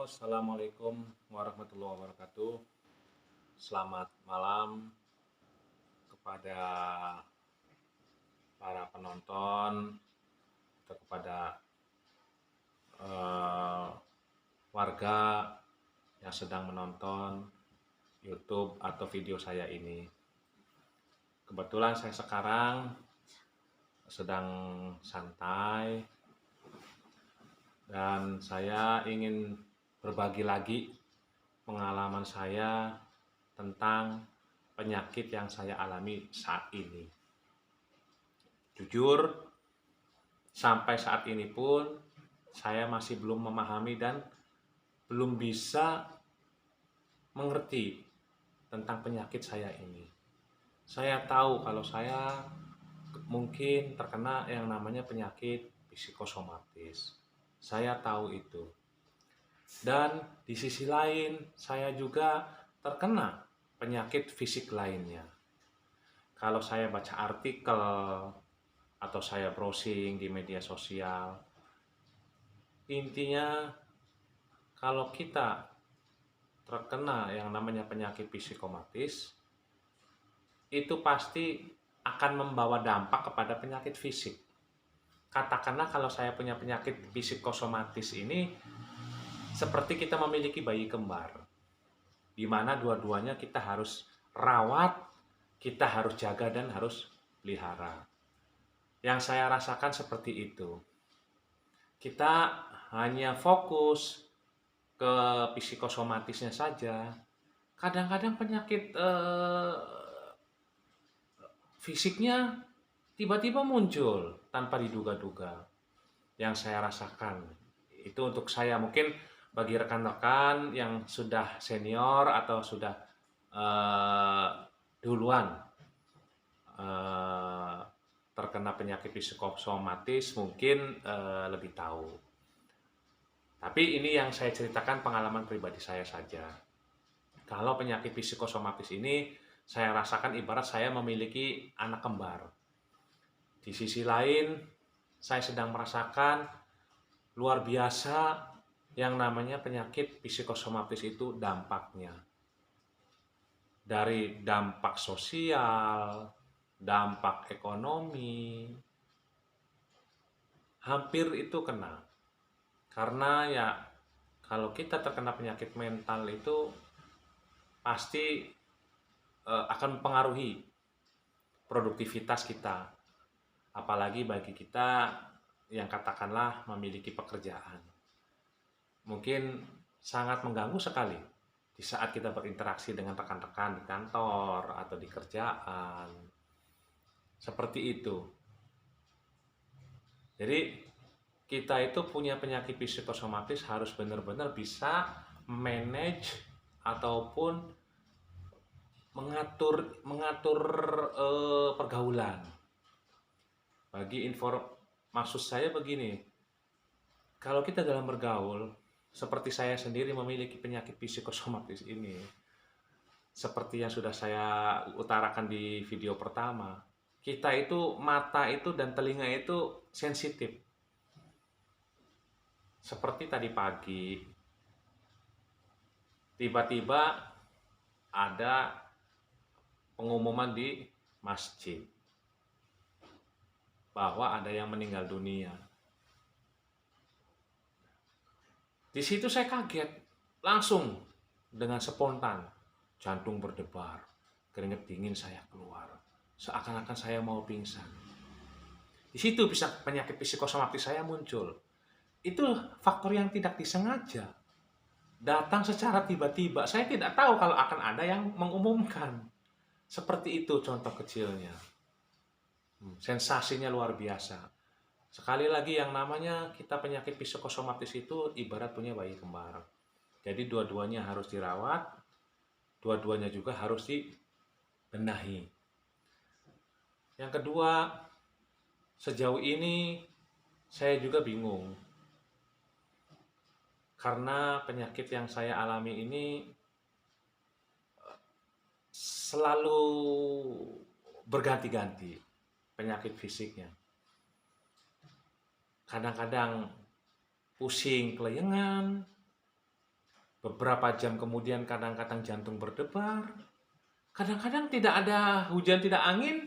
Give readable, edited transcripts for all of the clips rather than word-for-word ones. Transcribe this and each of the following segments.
Assalamualaikum warahmatullahi wabarakatuh. Selamat malam kepada para penonton atau kepada eh, warga yang sedang menonton YouTube atau video saya ini. Kebetulan saya sekarang sedang santai dan saya ingin berbagi lagi pengalaman saya tentang penyakit yang saya alami saat ini. Jujur, sampai saat ini pun saya masih belum memahami dan belum bisa mengerti tentang penyakit saya ini. Saya tahu kalau saya mungkin terkena yang namanya penyakit psikosomatis. Saya tahu itu. Dan di sisi lain, saya juga terkena penyakit fisik lainnya. Kalau saya baca artikel atau saya browsing di media sosial, intinya kalau kita terkena yang namanya penyakit psikomatis, itu pasti akan membawa dampak kepada penyakit fisik. Katakanlah kalau saya punya penyakit psikosomatis ini, seperti kita memiliki bayi kembar, di mana dua-duanya kita harus rawat, kita harus jaga dan harus pelihara. Yang saya rasakan seperti itu. Kita hanya fokus ke psikosomatisnya saja. Kadang-kadang penyakit fisiknya tiba-tiba muncul tanpa diduga-duga. Yang saya rasakan itu untuk saya, mungkin bagi rekan-rekan yang sudah senior atau sudah eh, duluan eh, terkena penyakit psikosomatis mungkin lebih tahu. Tapi ini yang saya ceritakan pengalaman pribadi saya saja. Kalau penyakit psikosomatis ini saya rasakan ibarat saya memiliki anak kembar. Di sisi lain, saya sedang merasakan luar biasa yang namanya penyakit psikosomatis itu dampaknya. Dari dampak sosial, dampak ekonomi, hampir itu kena. Karena ya kalau kita terkena penyakit mental itu pasti akan mempengaruhi produktivitas kita. Apalagi bagi kita yang katakanlah memiliki pekerjaan. Mungkin sangat mengganggu sekali di saat kita berinteraksi dengan rekan-rekan di kantor atau di kerjaan. Seperti itu. Jadi kita itu punya penyakit psikosomatis harus benar-benar bisa manage ataupun mengatur pergaulan. Maksud saya begini, kalau kita dalam bergaul, seperti saya sendiri memiliki penyakit psikosomatis ini, seperti yang sudah saya utarakan di video pertama, kita itu mata itu dan telinga itu sensitif. Seperti tadi pagi, tiba-tiba ada pengumuman di masjid bahwa ada yang meninggal dunia. Di situ saya kaget, langsung dengan spontan jantung berdebar, keringat dingin saya keluar, seakan-akan saya mau pingsan. Di situ bisa penyakit psikosomatis saya muncul. Itu faktor yang tidak disengaja, datang secara tiba-tiba. Saya tidak tahu kalau akan ada yang mengumumkan. Seperti itu contoh kecilnya. Sensasinya luar biasa. Sekali lagi yang namanya kita penyakit psikosomatis itu ibarat punya bayi kembar. Jadi dua-duanya harus dirawat, dua-duanya juga harus dibenahi. Yang kedua, sejauh ini saya juga bingung. Karena penyakit yang saya alami ini selalu berganti-ganti penyakit fisiknya. Kadang-kadang pusing kelayangan, beberapa jam kemudian kadang-kadang jantung berdebar, kadang-kadang tidak ada hujan, tidak angin,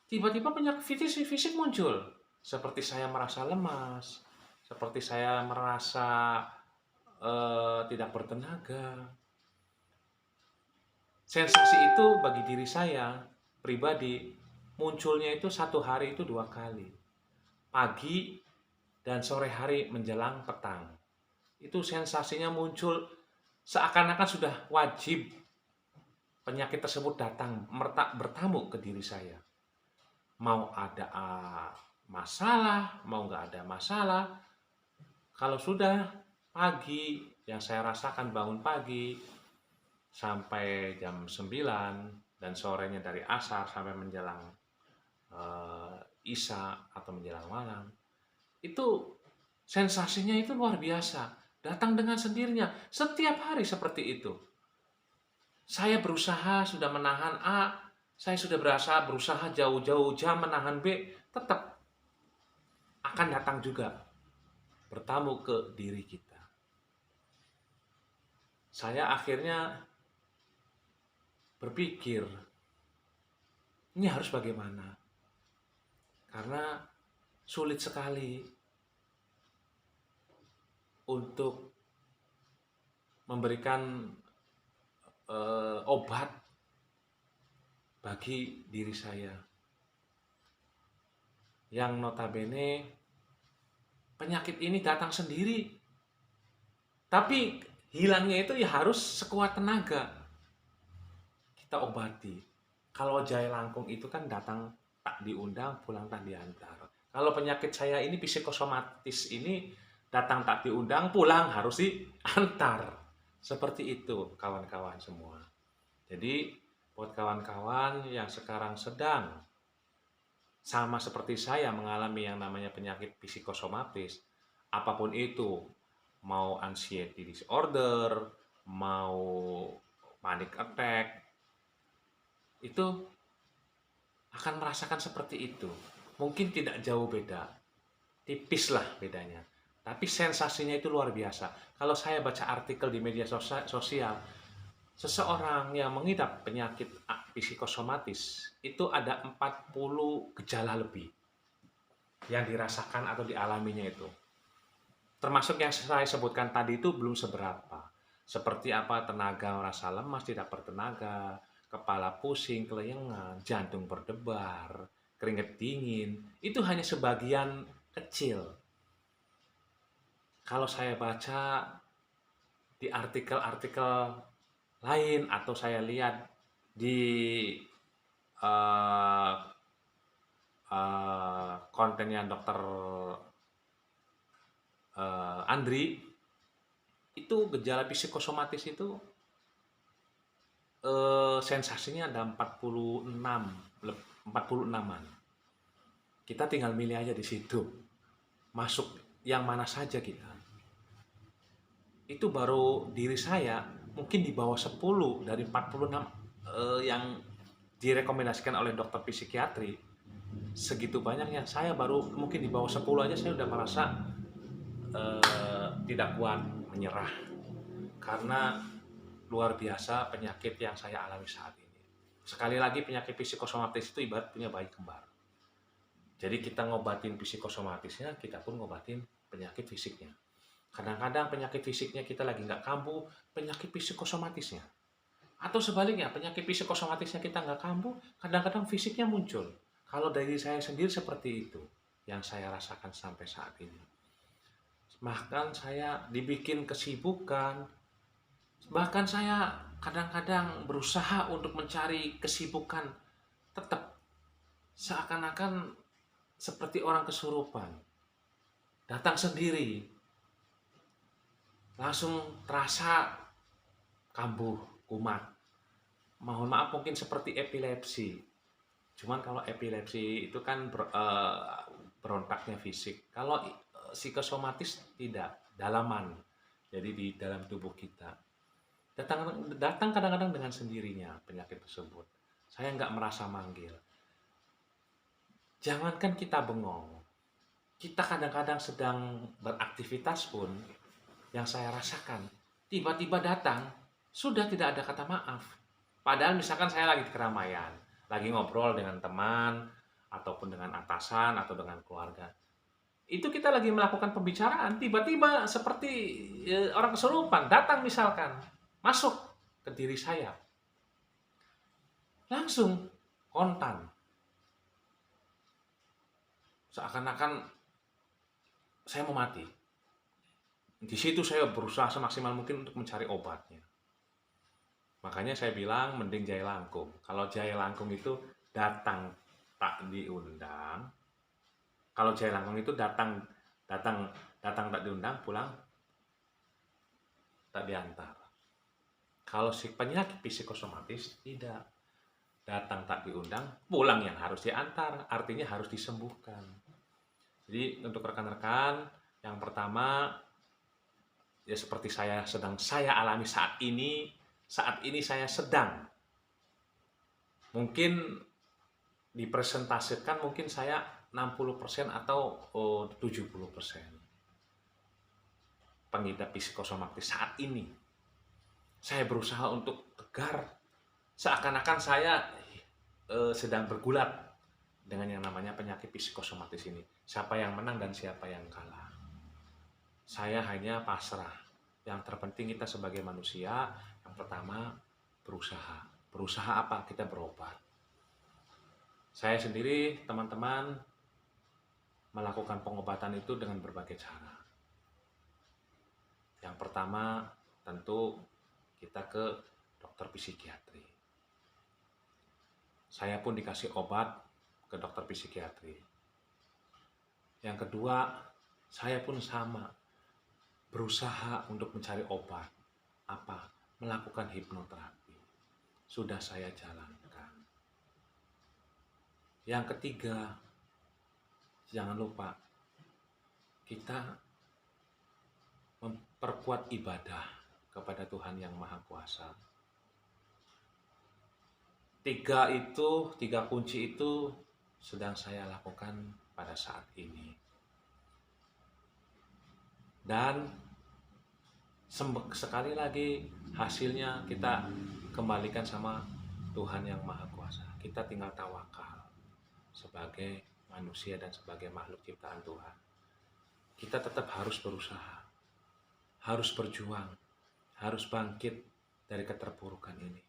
tiba-tiba penyakit fisik muncul. Seperti saya merasa lemas, seperti saya merasa tidak bertenaga. Sensasi itu bagi diri saya pribadi munculnya itu satu hari itu 2 kali. Pagi dan sore hari menjelang petang. Itu sensasinya muncul seakan-akan sudah wajib penyakit tersebut datang bertamu ke diri saya. Mau ada masalah, mau nggak ada masalah. Kalau sudah pagi, yang saya rasakan bangun pagi sampai jam 9 dan sorenya dari asar sampai menjelang isya atau menjelang malam, itu sensasinya itu luar biasa. Datang dengan sendirinya. Setiap hari seperti itu. Saya berusaha sudah menahan A, saya sudah berusaha jauh-jauh jam menahan B, tetap akan datang juga bertamu ke diri kita. Saya akhirnya berpikir, ini harus bagaimana? Karena sulit sekali untuk memberikan obat bagi diri saya yang notabene penyakit ini datang sendiri, tapi hilangnya itu ya harus sekuat tenaga kita obati. Kalau Jaya Langkung itu kan datang tak diundang, pulang tak diantar. Kalau penyakit saya ini psikosomatis ini datang tak diundang, pulang harus diantar. Seperti itu kawan-kawan semua. Jadi buat kawan-kawan yang sekarang sedang sama seperti saya mengalami yang namanya penyakit psikosomatis, apapun itu, mau anxiety disorder, mau panic attack, itu akan merasakan seperti itu. Mungkin tidak jauh beda, tipis lah bedanya. Tapi sensasinya itu luar biasa. Kalau saya baca artikel di media sosial, seseorang yang mengidap penyakit psikosomatis itu ada 40 gejala lebih yang dirasakan atau dialaminya itu. Termasuk yang saya sebutkan tadi itu belum seberapa. Seperti apa tenaga merasa lemas, tidak bertenaga, kepala pusing, kelayangan, jantung berdebar, keringat dingin. Itu hanya sebagian kecil. Kalau saya baca di artikel-artikel lain atau saya lihat di uh, kontennya dokter Andri, itu gejala psikosomatis itu sensasinya ada 46an. Kita tinggal milih aja di situ. Masuk yang mana saja kita. Itu baru diri saya mungkin di bawah 10 dari 46 yang direkomendasikan oleh dokter psikiatri. Segitu banyaknya, saya baru mungkin di bawah 10 aja saya udah merasa tidak kuat, menyerah. Karena luar biasa penyakit yang saya alami saat ini. Sekali lagi, penyakit psikosomatis itu ibarat punya bayi kembar. Jadi kita ngobatin psikosomatisnya, kita pun ngobatin penyakit fisiknya. Kadang-kadang penyakit fisiknya kita lagi nggak kambuh, penyakit psikosomatisnya. Atau sebaliknya, penyakit psikosomatisnya kita nggak kambuh, kadang-kadang fisiknya muncul. Kalau dari saya sendiri seperti itu, yang saya rasakan sampai saat ini. Bahkan saya dibikin kesibukan, bahkan saya kadang-kadang berusaha untuk mencari kesibukan, tetap seakan-akan seperti orang kesurupan. Datang sendiri, langsung terasa kambuh, kumat. Mohon maaf mungkin seperti epilepsi. Cuman kalau epilepsi itu kan berontaknya fisik. Kalau psikosomatis tidak, dalaman. Jadi di dalam tubuh kita. Datang kadang-kadang dengan sendirinya penyakit tersebut. Saya nggak merasa manggil. Jangankan kita bengong, kita kadang-kadang sedang beraktivitas pun, yang saya rasakan, tiba-tiba datang, sudah tidak ada kata maaf. Padahal misalkan saya lagi di keramaian, lagi ngobrol dengan teman, ataupun dengan atasan, atau dengan keluarga. Itu kita lagi melakukan pembicaraan, tiba-tiba seperti orang kesurupan, datang misalkan, masuk ke diri saya. Langsung kontan. Seakan-akan saya mau mati. Di situ saya berusaha semaksimal mungkin untuk mencari obatnya. Makanya saya bilang mending jahe langkung. Kalau jahe langkung itu datang tak diundang. Kalau jahe langkung itu datang tak diundang, pulang tak diantar. Kalau si penyakit psikosomatis tidak, datang tak diundang, pulang yang harus diantar, artinya harus disembuhkan. Jadi untuk rekan-rekan, yang pertama ya seperti saya alami saat ini saya sedang mungkin dipresentasikan mungkin saya 60% atau 70% pengidap psikosomatis saat ini. Saya berusaha untuk tegar, seakan-akan saya sedang bergulat dengan yang namanya penyakit psikosomatis ini. Siapa yang menang dan siapa yang kalah. Saya hanya pasrah. Yang terpenting kita sebagai manusia, yang pertama berusaha. Berusaha apa? Kita berobat. Saya sendiri, teman-teman, melakukan pengobatan itu dengan berbagai cara. Yang pertama, tentu kita ke dokter psikiatri. Saya pun dikasih obat ke dokter psikiatri. Yang kedua, saya pun sama. Berusaha untuk mencari obat. Apa? Melakukan hipnoterapi. Sudah saya jalankan. Yang ketiga, jangan lupa kita memperkuat ibadah kepada Tuhan Yang Maha Kuasa. Tiga kunci itu sedang saya lakukan pada saat ini. Dan sekali lagi hasilnya kita kembalikan sama Tuhan Yang Maha Kuasa. Kita tinggal tawakal sebagai manusia dan sebagai makhluk ciptaan Tuhan. Kita tetap harus berusaha, harus berjuang, harus bangkit dari keterpurukan ini.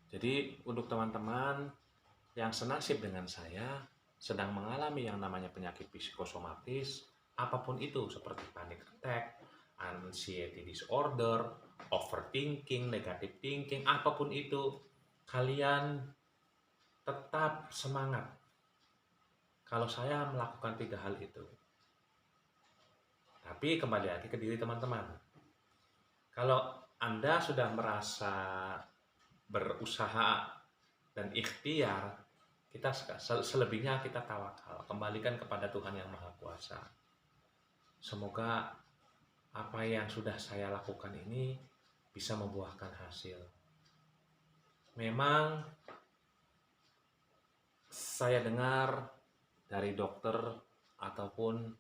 Jadi untuk teman-teman yang senasib dengan saya, sedang mengalami yang namanya penyakit psikosomatis, apapun itu seperti panic attack, anxiety disorder, overthinking, negative thinking, apapun itu, kalian tetap semangat. Kalau saya melakukan 3 hal itu. Tapi kembali lagi ke diri teman-teman. Kalau Anda sudah merasa berusaha dan ikhtiar, kita selebihnya kita tawakal, kembalikan kepada Tuhan Yang Maha Kuasa. Semoga apa yang sudah saya lakukan ini bisa membuahkan hasil. Memang saya dengar dari dokter ataupun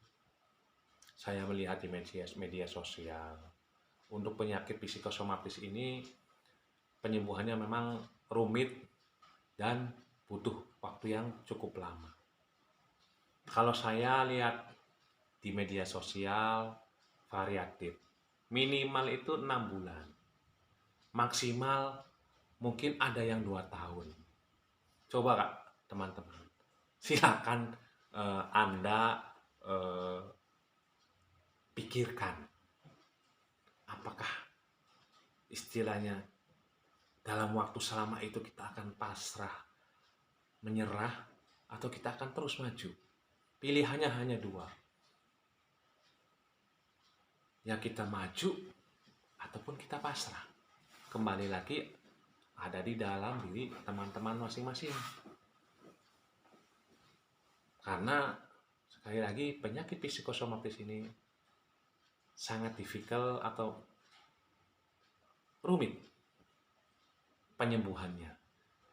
saya melihat di media sosial, untuk penyakit psikosomatis ini penyembuhannya memang rumit dan butuh waktu yang cukup lama. Kalau saya lihat di media sosial variatif, minimal itu 6 bulan, maksimal mungkin ada yang 2 tahun. Coba Kak, teman-teman, silakan Anda pikirkan, apakah istilahnya dalam waktu selama itu kita akan pasrah, menyerah, atau kita akan terus maju. Pilihannya hanya 2. Ya kita maju ataupun kita pasrah. Kembali lagi ada di dalam diri teman-teman masing-masing. Karena sekali lagi penyakit psikosomatis ini sangat difficult atau rumit penyembuhannya.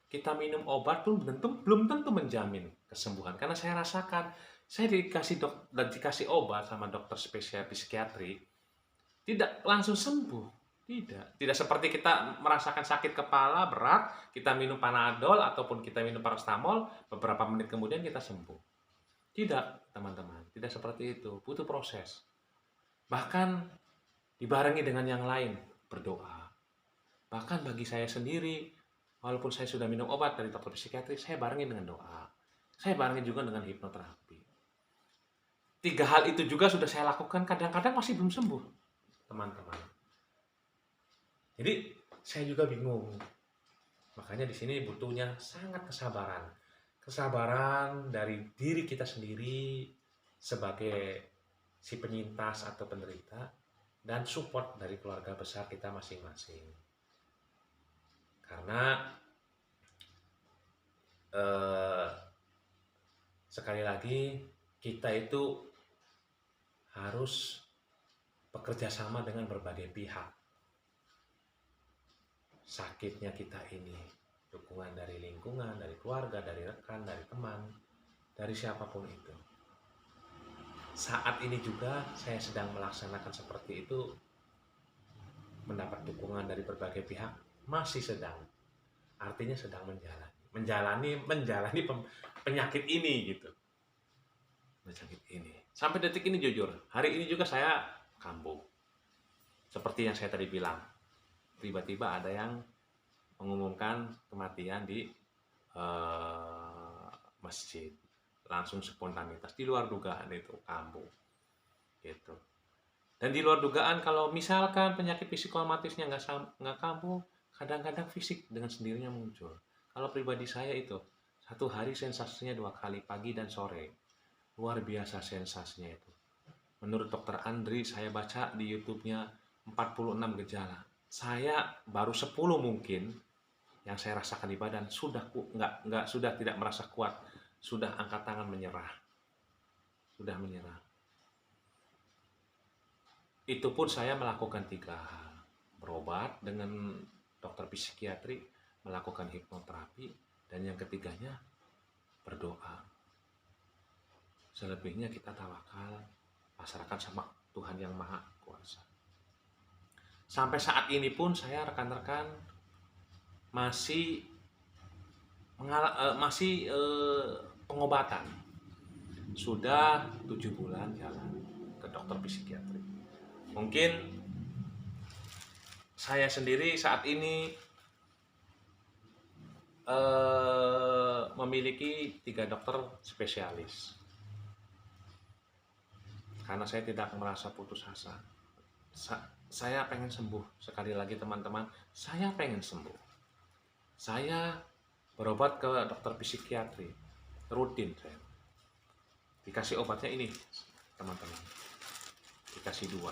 Kita minum obat pun belum tentu menjamin kesembuhan. Karena saya rasakan, saya dikasih obat sama dokter spesialis psikiatri, tidak langsung sembuh. Tidak seperti kita merasakan sakit kepala berat, kita minum Panadol ataupun kita minum paracetamol, beberapa menit kemudian kita sembuh. Tidak, teman-teman, tidak seperti itu. Butuh proses. Bahkan dibarengi dengan yang lain, berdoa. Bahkan bagi saya sendiri, walaupun saya sudah minum obat dari dokter psikiatri, saya barengi dengan doa. Saya barengi juga dengan hipnoterapi. 3 hal itu juga sudah saya lakukan, kadang-kadang masih belum sembuh, teman-teman. Jadi saya juga bingung. Makanya di sini butuhnya sangat kesabaran. Kesabaran dari diri kita sendiri sebagai si penyintas atau penderita, dan support dari keluarga besar kita masing-masing. Karena sekali lagi kita itu harus bekerja sama dengan berbagai pihak. Sakitnya kita ini, dukungan dari lingkungan, dari keluarga, dari rekan, dari teman, dari siapapun itu. Saat ini juga saya sedang melaksanakan seperti itu, mendapat dukungan dari berbagai pihak, masih sedang. Artinya sedang menjalani penyakit ini gitu. Penyakit ini. Sampai detik ini jujur, hari ini juga saya kambuh. Seperti yang saya tadi bilang, tiba-tiba ada yang mengumumkan kematian di masjid, langsung spontanitas, di luar dugaan, itu kambuh gitu. Dan di luar dugaan, kalau misalkan penyakit psikosomatisnya nggak kambuh, kadang-kadang fisik dengan sendirinya muncul. Kalau pribadi saya itu, 1 hari sensasinya 2 kali, pagi dan sore. Luar biasa sensasinya itu. Menurut Dokter Andri, saya baca di YouTube-nya 46 gejala. Saya baru 10 mungkin yang saya rasakan di badan, sudah tidak merasa kuat, sudah angkat tangan menyerah. Sudah menyerah. Itu pun saya melakukan 3 hal. Berobat dengan dokter psikiatri, melakukan hipnoterapi, dan yang ketiganya berdoa. Selebihnya kita tawakal, pasrahkan sama Tuhan yang Maha Kuasa. Sampai saat ini pun saya, rekan-rekan, masih pengobatan. Sudah 7 bulan jalan ke dokter psikiatri. Mungkin saya sendiri saat ini memiliki 3 dokter spesialis. Karena saya tidak merasa putus asa. Saya pengen sembuh. Sekali lagi teman-teman, saya pengen sembuh. Saya berobat ke dokter psikiatri rutin saya. Dikasih obatnya ini, teman-teman. Dikasih 2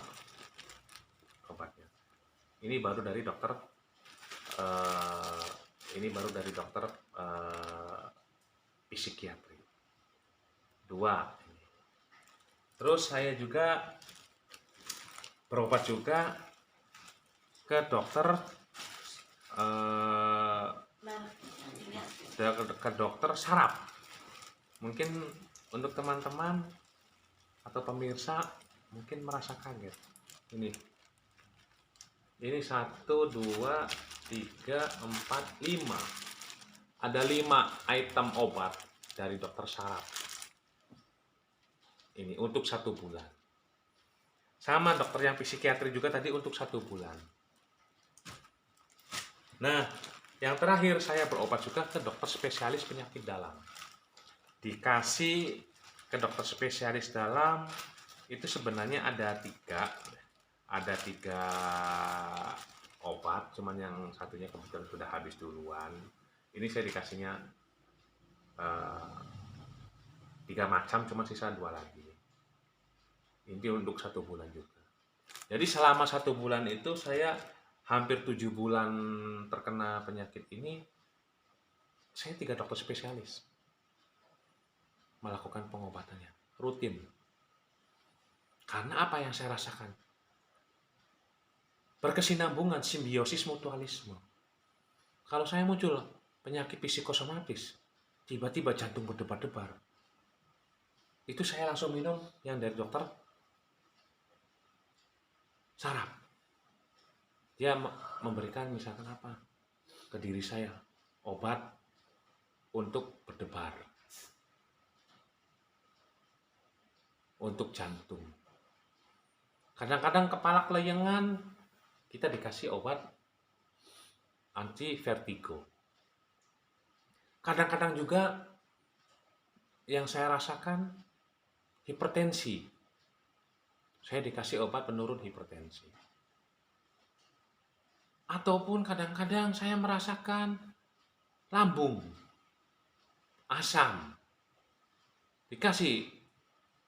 obatnya. Ini baru dari dokter psikiatri. 2. Terus saya juga berobat juga ke dokter saraf. Mungkin untuk teman-teman atau pemirsa mungkin merasa kaget. Ini 1, 2, 3, 4, 5. Ada 5 item obat dari dokter saraf. Ini untuk 1 bulan. Sama dokter yang psikiatri juga tadi untuk 1 bulan. Nah, yang terakhir saya berobat juga ke dokter spesialis penyakit dalam. Dikasih ke dokter spesialis dalam itu sebenarnya ada 3 obat, cuman yang satunya kebetulan sudah habis duluan. Ini saya dikasihnya 3 macam, cuma sisa 2 lagi. Ini untuk 1 bulan juga. Jadi selama 1 bulan itu saya hampir 7 bulan terkena penyakit ini, saya 3 dokter spesialis melakukan pengobatannya rutin. Karena apa yang saya rasakan? Berkesinambungan, simbiosis mutualisme. Kalau saya muncul penyakit psikosomatis, tiba-tiba jantung berdebar-debar, itu saya langsung minum yang dari dokter saraf. Dia memberikan misalkan apa ke diri saya, obat untuk berdebar, untuk jantung. Kadang-kadang kepala kelayangan, kita dikasih obat anti vertigo. Kadang-kadang juga yang saya rasakan hipertensi. Saya dikasih obat penurun hipertensi. Ataupun kadang-kadang saya merasakan lambung, asam. Dikasih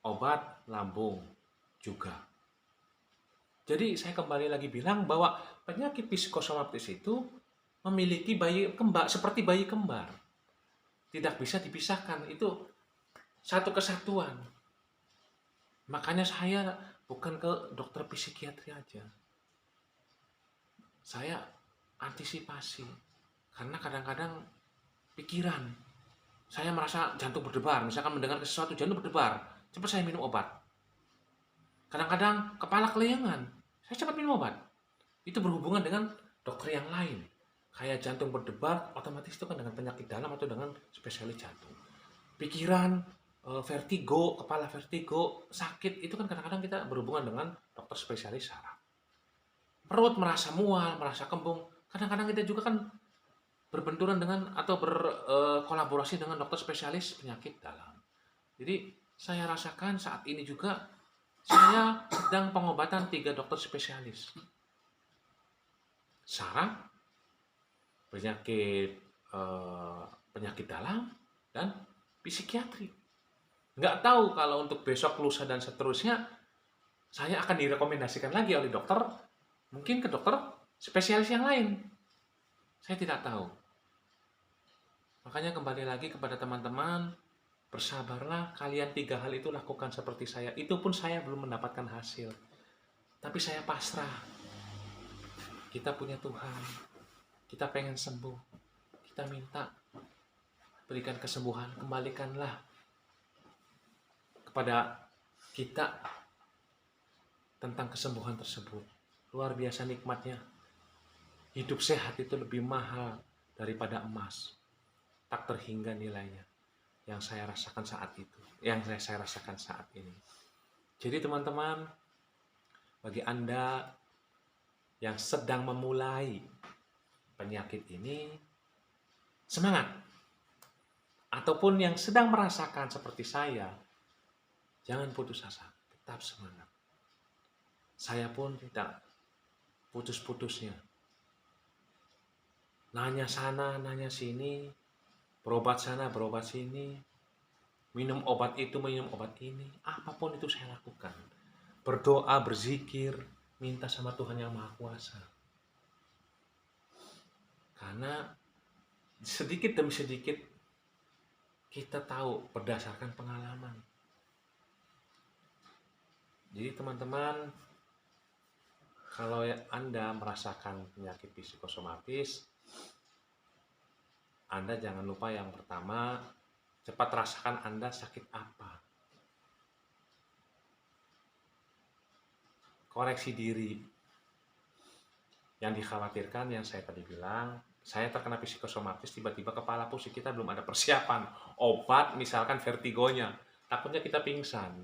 obat lambung juga. Jadi saya kembali lagi bilang bahwa penyakit psikosomatis itu memiliki bayi kembar, seperti bayi kembar. Tidak bisa dipisahkan, itu satu kesatuan. Makanya saya bukan ke dokter psikiatri aja. Saya antisipasi. Karena kadang-kadang pikiran. Saya merasa jantung berdebar, misalkan mendengar sesuatu jantung berdebar, cepat saya minum obat. Kadang-kadang kepala kelayangan, saya cepat minum obat. Itu berhubungan dengan dokter yang lain. Kayak jantung berdebar, otomatis itu kan dengan penyakit dalam atau dengan spesialis jantung. Pikiran, vertigo, kepala vertigo, sakit, itu kan kadang-kadang kita berhubungan dengan dokter spesialis saraf. Perut merasa mual, merasa kembung, kadang-kadang kita juga kan berbenturan dengan atau berkolaborasi dengan dokter spesialis penyakit dalam. Jadi saya rasakan saat ini juga saya sedang pengobatan 3 dokter spesialis. Saraf, penyakit dalam, dan psikiatri. Nggak tahu kalau untuk besok, lusa, dan seterusnya saya akan direkomendasikan lagi oleh dokter, mungkin ke dokter spesialis yang lain. Saya tidak tahu. Makanya kembali lagi kepada teman-teman, bersabarlah, kalian 3 hal itu lakukan seperti saya. Itu pun saya belum mendapatkan hasil. Tapi saya pasrah. Kita punya Tuhan. Kita pengen sembuh. Kita minta berikan kesembuhan, kembalikanlah kepada kita tentang kesembuhan tersebut. Luar biasa nikmatnya. Hidup sehat itu lebih mahal daripada emas. Tak terhingga nilainya. Yang saya rasakan saat itu. Yang saya rasakan saat ini. Jadi teman-teman, bagi Anda yang sedang memulai penyakit ini, semangat. Ataupun yang sedang merasakan seperti saya, jangan putus asa, tetap semangat. Saya pun tidak putus-putusnya. Nanya sana, nanya sini, berobat sana, berobat sini, minum obat itu, minum obat ini, apapun itu saya lakukan. Berdoa, berzikir, minta sama Tuhan Yang Maha Kuasa. Karena sedikit demi sedikit kita tahu berdasarkan pengalaman. Jadi teman-teman, kalau Anda merasakan penyakit psikosomatis, Anda jangan lupa yang pertama, cepat rasakan Anda sakit apa. Koreksi diri. Yang dikhawatirkan, yang saya tadi bilang, saya terkena psikosomatis, tiba-tiba kepala pusing, kita belum ada persiapan. Obat, misalkan vertigonya, takutnya kita pingsan.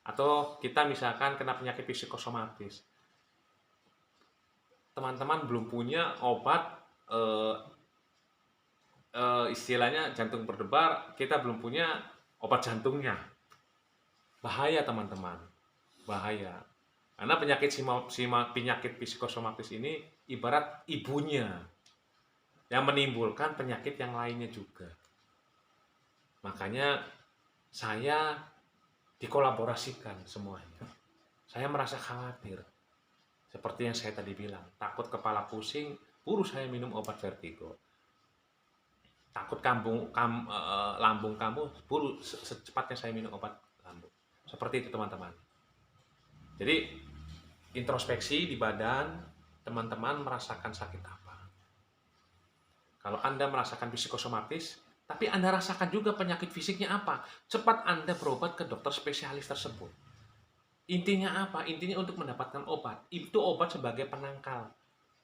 Atau kita misalkan kena penyakit psikosomatis. Teman-teman belum punya obat, istilahnya jantung berdebar, kita belum punya obat jantungnya. Bahaya teman-teman, bahaya. Karena penyakit psikosomatis ini ibarat ibunya yang menimbulkan penyakit yang lainnya juga. Makanya saya dikolaborasikan semuanya. Saya merasa khawatir. Seperti yang saya tadi bilang, takut kepala pusing, buru saya minum obat vertigo. Takut lambung kamu, buru secepatnya saya minum obat lambung. Seperti itu teman-teman. Jadi introspeksi di badan, teman-teman merasakan sakit apa. Kalau Anda merasakan psikosomatis, tapi Anda rasakan juga penyakit fisiknya apa, cepat Anda berobat ke dokter spesialis tersebut. Intinya apa? Intinya untuk mendapatkan obat. Itu obat sebagai penangkal.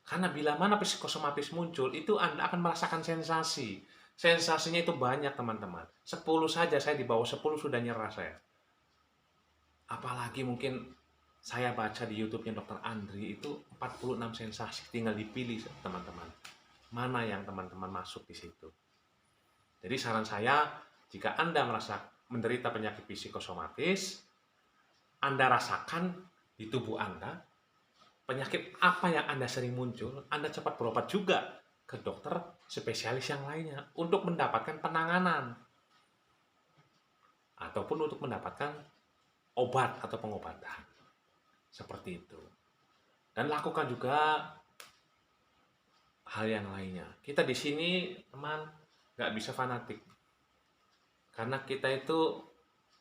Karena bila mana psikosomatis muncul, itu Anda akan merasakan sensasi. Sensasinya itu banyak, teman-teman. 10 saja, saya di bawah 10 sudah nyerah saya. Apalagi mungkin saya baca di YouTube-nya Dr. Andri itu 46 sensasi, tinggal dipilih, teman-teman. Mana yang teman-teman masuk di situ. Jadi saran saya, jika Anda merasa menderita penyakit psikosomatis, Anda rasakan di tubuh Anda, penyakit apa yang Anda sering muncul, Anda cepat berobat juga ke dokter spesialis yang lainnya untuk mendapatkan penanganan ataupun untuk mendapatkan obat atau pengobatan. Seperti itu. Dan lakukan juga hal yang lainnya. Kita di sini, teman, nggak bisa fanatik. Karena kita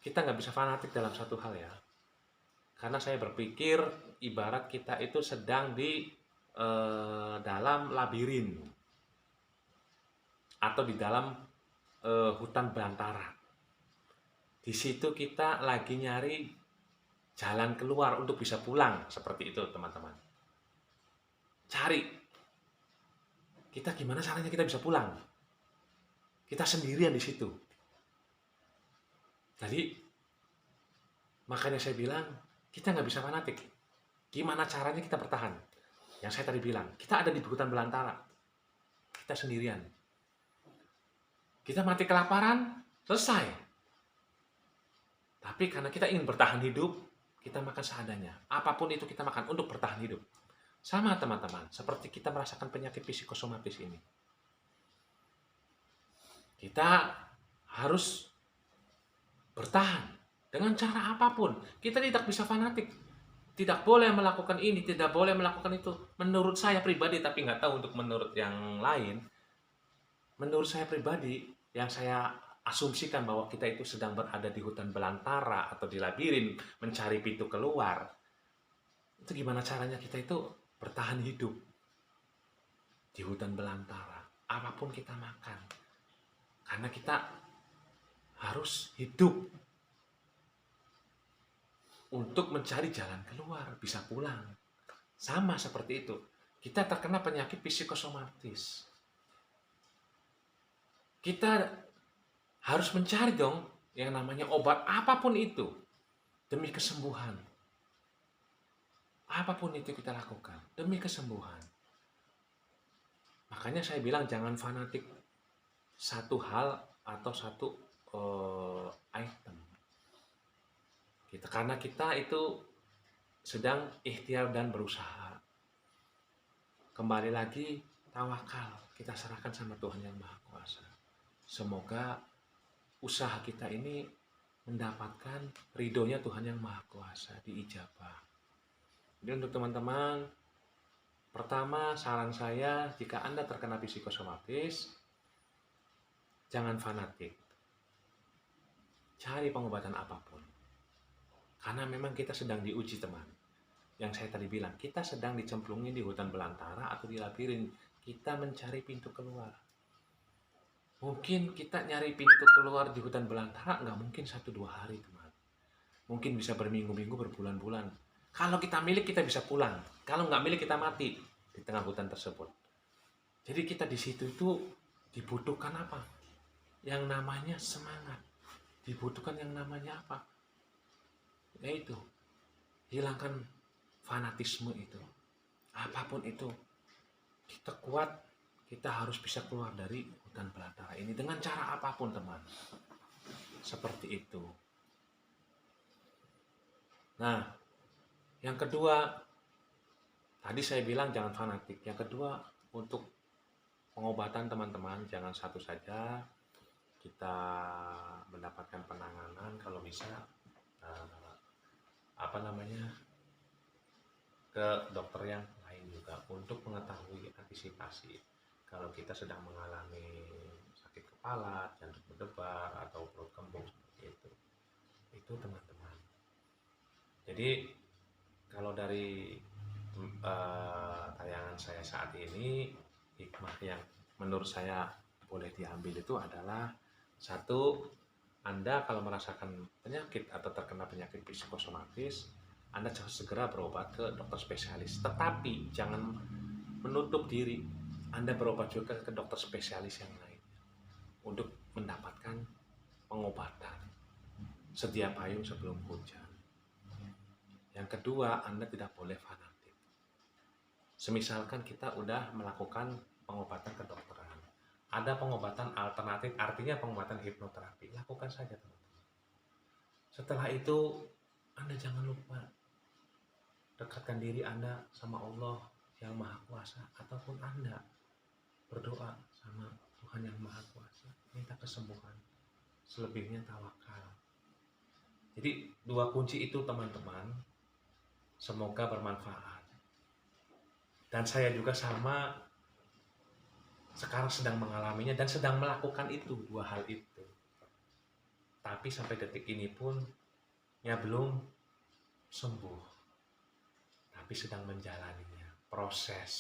nggak bisa fanatik dalam satu hal ya. Karena saya berpikir ibarat kita itu sedang di dalam labirin atau di dalam hutan belantara. Di situ kita lagi nyari jalan keluar untuk bisa pulang, seperti itu teman-teman. Cari, kita gimana caranya kita bisa pulang? Kita sendirian di situ. Jadi makanya saya bilang kita nggak bisa fanatik. Gimana caranya kita bertahan? Yang saya tadi bilang, kita ada di hutan belantara, kita sendirian. Kita mati kelaparan, selesai. Tapi karena kita ingin bertahan hidup, kita makan seadanya. Apapun itu kita makan untuk bertahan hidup. Sama teman-teman, seperti kita merasakan penyakit psikosomatis ini. Kita harus bertahan dengan cara apapun. Kita tidak bisa fanatik. Tidak boleh melakukan ini, tidak boleh melakukan itu. Menurut saya pribadi, tapi nggak tahu untuk menurut yang lain. Menurut saya pribadi, yang saya asumsikan bahwa kita itu sedang berada di hutan belantara atau di labirin mencari pintu keluar. Itu gimana caranya kita itu bertahan hidup di hutan belantara. Apapun kita makan. Karena kita harus hidup untuk mencari jalan keluar, bisa pulang. Sama seperti itu. Kita terkena penyakit psikosomatis. Kita harus mencari dong yang namanya obat apapun itu demi kesembuhan. Apapun itu kita lakukan demi kesembuhan. Makanya saya bilang jangan fanatik satu hal atau satu item. Karena kita itu sedang ikhtiar dan berusaha. Kembali lagi, tawakal. Kita serahkan sama Tuhan Yang Maha Kuasa. Semoga usaha kita ini mendapatkan ridhonya Tuhan Yang Maha Kuasa, diijabah. Jadi untuk teman-teman, pertama saran saya, jika Anda terkena psikosomatis, jangan fanatik. Cari pengobatan apapun. Karena memang kita sedang diuji, teman. Yang saya tadi bilang, kita sedang dicemplungin di hutan belantara atau di labirin. Kita mencari pintu keluar. Mungkin kita nyari pintu keluar di hutan belantara nggak mungkin 1-2 hari, teman. Mungkin bisa berminggu-minggu, berbulan-bulan. Kalau kita milik, kita bisa pulang. Kalau nggak milik, kita mati di tengah hutan tersebut. Jadi kita di situ itu dibutuhkan apa? Yang namanya semangat. Dibutuhkan yang namanya apa? Yaitu hilangkan fanatisme itu. Apapun itu, kita kuat, kita harus bisa keluar dari hutan belantara ini dengan cara apapun, teman. Seperti itu. Nah, yang kedua, tadi saya bilang jangan fanatik. Yang kedua, untuk pengobatan teman-teman, jangan satu saja. Kita mendapatkan penanganan kalau bisa ke dokter yang lain juga untuk mengetahui antisipasi kalau kita sedang mengalami sakit kepala, jantung berdebar atau perut kembung seperti itu teman-teman. Jadi kalau dari tayangan saya saat ini, hikmah yang menurut saya boleh diambil itu adalah satu, Anda kalau merasakan penyakit atau terkena penyakit psikosomatis, Anda harus segera berobat ke dokter spesialis. Tetapi jangan menutup diri, Anda berobat juga ke dokter spesialis yang lain untuk mendapatkan pengobatan. Sedia payung sebelum hujan. Yang kedua, Anda tidak boleh fanatik. Semisalkan kita udah melakukan pengobatan kedokteran, ada pengobatan alternatif, artinya pengobatan hipnoterapi, lakukan saja teman-teman. Setelah itu, Anda jangan lupa dekatkan diri Anda sama Allah yang Maha Kuasa, ataupun Anda berdoa sama Tuhan yang Maha Kuasa, minta kesembuhan, selebihnya tawakal. Jadi dua kunci itu teman-teman, semoga bermanfaat. Dan saya juga sama sekarang sedang mengalaminya dan sedang melakukan itu, dua hal itu. Tapi sampai detik ini pun ya belum sembuh, tapi sedang menjalaninya, proses.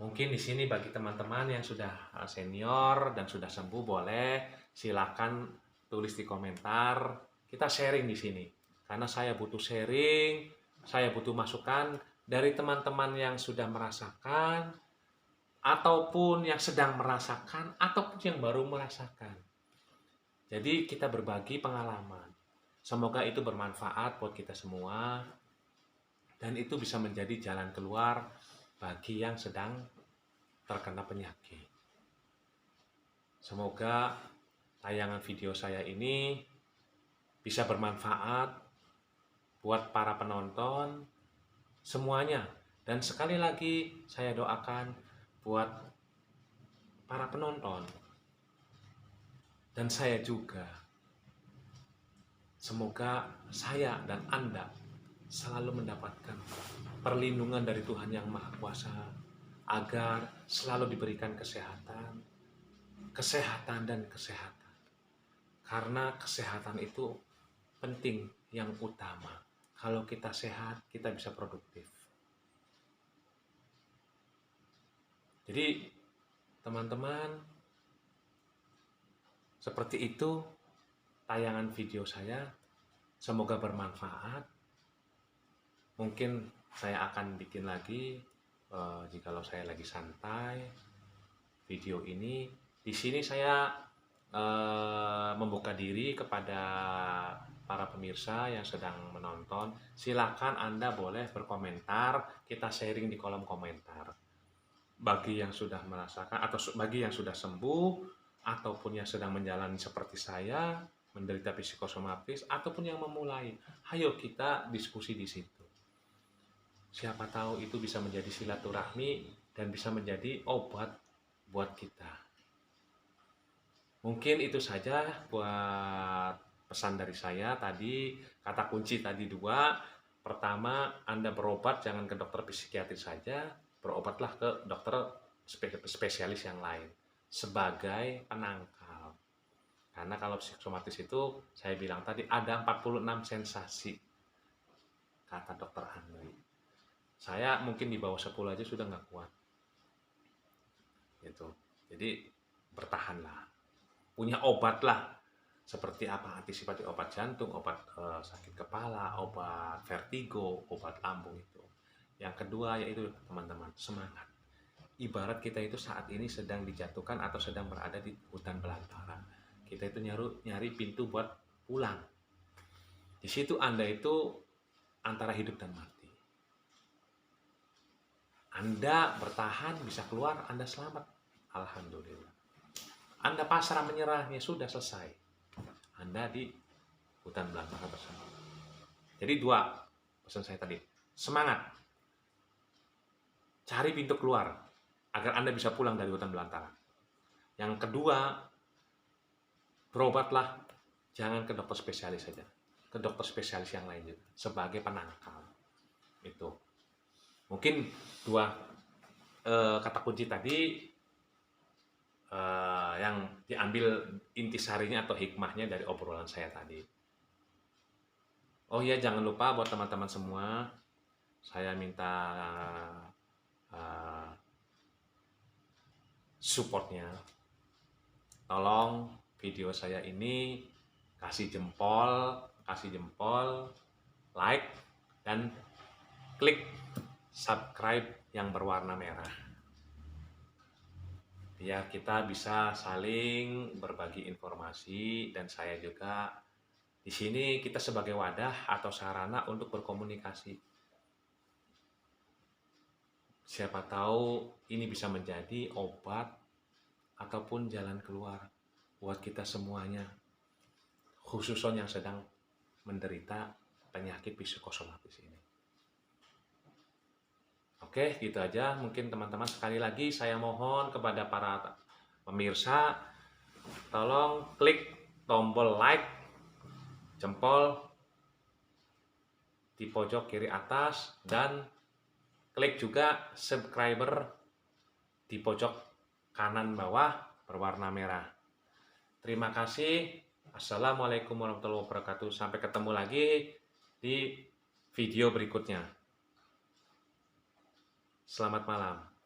Mungkin di sini bagi teman-teman yang sudah senior dan sudah sembuh, boleh silakan tulis di komentar. Kita sharing di sini, karena saya butuh sharing, saya butuh masukan dari teman-teman yang sudah merasakan, ataupun yang sedang merasakan, ataupun yang baru merasakan. Jadi kita berbagi pengalaman. Semoga itu bermanfaat buat kita semua, dan itu bisa menjadi jalan keluar bagi yang sedang terkena penyakit. Semoga tayangan video saya ini bisa bermanfaat buat para penonton semuanya. Dan sekali lagi saya doakan buat para penonton dan saya juga. Semoga saya dan Anda selalu mendapatkan perlindungan dari Tuhan yang Maha Kuasa, agar selalu diberikan kesehatan dan kesehatan. Karena kesehatan itu penting, yang utama. Kalau kita sehat, kita bisa produktif. Jadi, teman-teman, seperti itu tayangan video saya. Semoga bermanfaat. Mungkin saya akan bikin lagi jikalau saya lagi santai video ini. Di sini saya membuka diri kepada para pemirsa yang sedang menonton. Silakan Anda boleh berkomentar, kita sharing di kolom komentar. Bagi yang sudah merasakan atau bagi yang sudah sembuh ataupun yang sedang menjalani seperti saya, menderita psikosomatis ataupun yang memulai, ayo kita diskusi di situ. Siapa tahu itu bisa menjadi silaturahmi dan bisa menjadi obat buat kita. Mungkin itu saja buat pesan dari saya tadi. Kata kunci tadi dua. Pertama, Anda berobat jangan ke dokter psikiatris saja, berobatlah ke dokter spesialis yang lain sebagai penangkal. Karena kalau psikosomatis itu saya bilang tadi ada 46 sensasi, kata dokter Andri. Saya mungkin di bawah 10 aja sudah nggak kuat. Gitu. Jadi bertahanlah. Punya obat lah. Seperti apa? Antisipasi obat jantung, obat sakit kepala, obat vertigo, obat lambung itu. Yang kedua yaitu teman-teman, semangat. Ibarat kita itu saat ini sedang dijatuhkan atau sedang berada di hutan belantara. Kita itu nyari pintu buat pulang. Di situ Anda itu antara hidup dan mati. Anda bertahan, bisa keluar, Anda selamat. Alhamdulillah. Anda pasrah menyerah, ya sudah selesai. Anda di hutan belantara bersama. Jadi dua pesan saya tadi. Semangat. Cari pintu keluar agar Anda bisa pulang dari hutan belantara. Yang kedua, berobatlah. Jangan ke dokter spesialis saja. Ke dokter spesialis yang lain juga. Sebagai penangkal. Itu. Mungkin dua kata kunci tadi yang diambil intisarinya atau hikmahnya dari obrolan saya tadi. Oh ya, jangan lupa buat teman-teman semua, saya minta supportnya. Tolong video saya ini kasih jempol, like, dan klik subscribe yang berwarna merah. Biar kita bisa saling berbagi informasi, dan saya juga di sini kita sebagai wadah atau sarana untuk berkomunikasi. Siapa tahu ini bisa menjadi obat ataupun jalan keluar buat kita semuanya, khususnya yang sedang menderita penyakit psikosomatis ini. Oke, gitu aja. Mungkin teman-teman, sekali lagi saya mohon kepada para pemirsa, tolong klik tombol like, jempol di pojok kiri atas, dan klik juga subscriber di pojok kanan bawah berwarna merah. Terima kasih. Assalamualaikum warahmatullahi wabarakatuh. Sampai ketemu lagi di video berikutnya. Selamat malam.